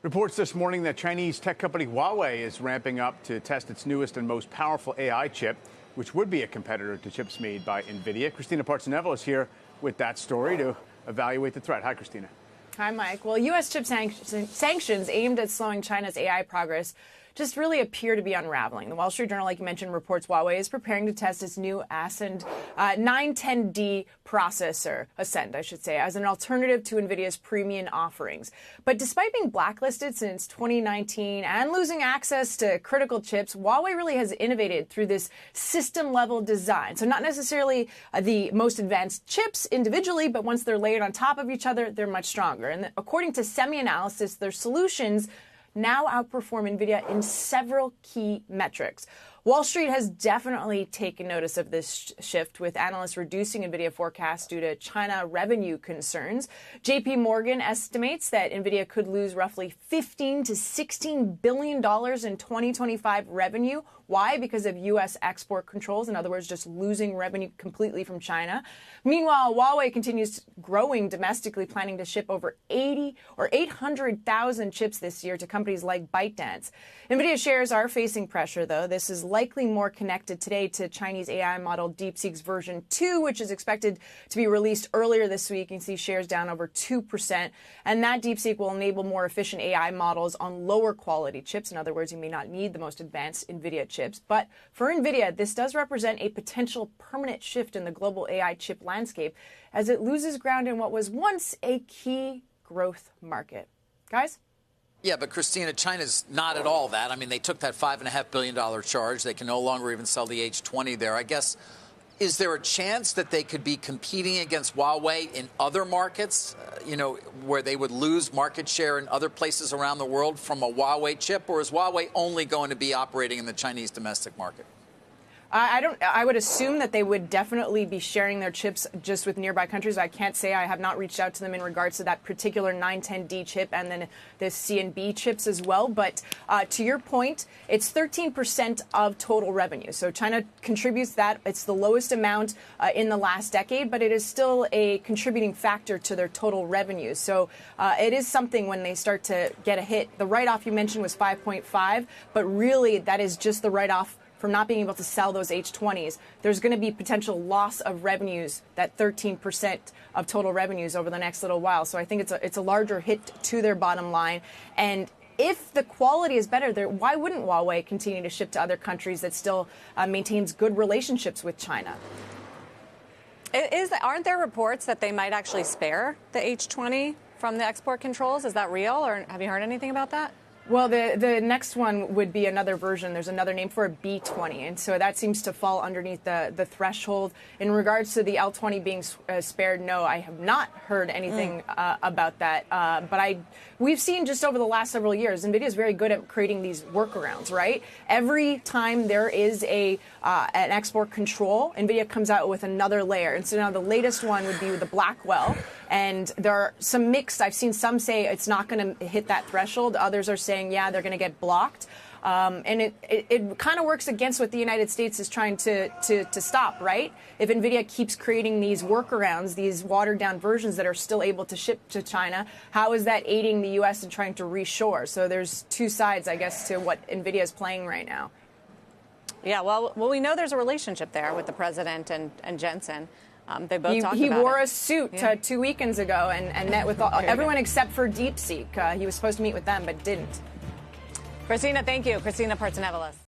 Reports this morning that Chinese tech company Huawei is ramping up to test its newest and most powerful AI chip, which would be a competitor to chips made by NVIDIA. Christina Partsinevelos is here with that story to evaluate the threat. Hi, Christina. Hi, Mike. Well, U.S. chip sanctions aimed at slowing China's AI progress just really appear to be unraveling. The Wall Street Journal, like you mentioned, reports Huawei is preparing to test its new Ascend 910D processor, Ascend, I should say, as an alternative to NVIDIA's premium offerings. But despite being blacklisted since 2019 and losing access to critical chips, Huawei really has innovated through this system-level design. So not necessarily the most advanced chips individually, but once they're layered on top of each other, they're much stronger. And according to SemiAnalysis, their solutions now outperform NVIDIA in several key metrics. Wall Street has definitely taken notice of this shift, with analysts reducing NVIDIA forecasts due to China revenue concerns. JP Morgan estimates that NVIDIA could lose roughly $15 to $16 billion in 2025 revenue. Why? Because of U.S. export controls. In other words, just losing revenue completely from China. Meanwhile, Huawei continues growing domestically, planning to ship over 800,000 chips this year to companies like ByteDance. NVIDIA shares are facing pressure, though. This is likely more connected today to Chinese AI model DeepSeek's version 2, which is expected to be released earlier this week. You can see shares down over 2%. And that DeepSeek will enable more efficient AI models on lower quality chips. In other words, you may not need the most advanced NVIDIA chips. But for NVIDIA, this does represent a potential permanent shift in the global AI chip landscape as it loses ground in what was once a key growth market. Guys? Yeah, but Christina, China's not at all that. I mean, they took that $5.5 billion charge. They can no longer even sell the H20 there. I guess, is there a chance that they could be competing against Huawei in other markets, where they would lose market share in other places around the world from a Huawei chip? Or is Huawei only going to be operating in the Chinese domestic market? I would assume that they would definitely be sharing their chips just with nearby countries. I can't say. I have not reached out to them in regards to that particular 910D chip and then the CNB chips as well. But to your point, it's 13% of total revenue. So China contributes that. It's the lowest amount in the last decade, but it is still a contributing factor to their total revenue. So it is something when they start to get a hit. The write-off you mentioned was 5.5, but really that is just the write-off from not being able to sell those H20s. There's going to be potential loss of revenues, that 13% of total revenues over the next little while. So I think it's a larger hit to their bottom line. And if the quality is better, why wouldn't Huawei continue to ship to other countries that still maintains good relationships with China? Aren't there reports that they might actually spare the H20 from the export controls? Is that real, or have you heard anything about that? Well, the next one would be another version. There's another name for a B20, and so that seems to fall underneath the threshold. In regards to the L20 being spared, no, I have not heard anything about that. But we've seen just over the last several years, NVIDIA is very good at creating these workarounds, right? Every time there is an export control, NVIDIA comes out with another layer. And so now the latest one would be with the Blackwell. And there are some mixed. I've seen some say it's not going to hit that threshold. Others are saying, yeah, they're going to get blocked. And it kind of works against what the United States is trying to stop, right? If NVIDIA keeps creating these workarounds, these watered-down versions that are still able to ship to China, how is that aiding the U.S. in trying to reshore? So there's two sides, I guess, to what NVIDIA is playing right now. Yeah, well, we know there's a relationship there with the president and Jensen. They both talked about it. He wore a suit 2 weekends ago and met with everyone except for DeepSeek. He was supposed to meet with them, but didn't. Christina, thank you. Christina Partsinevelos.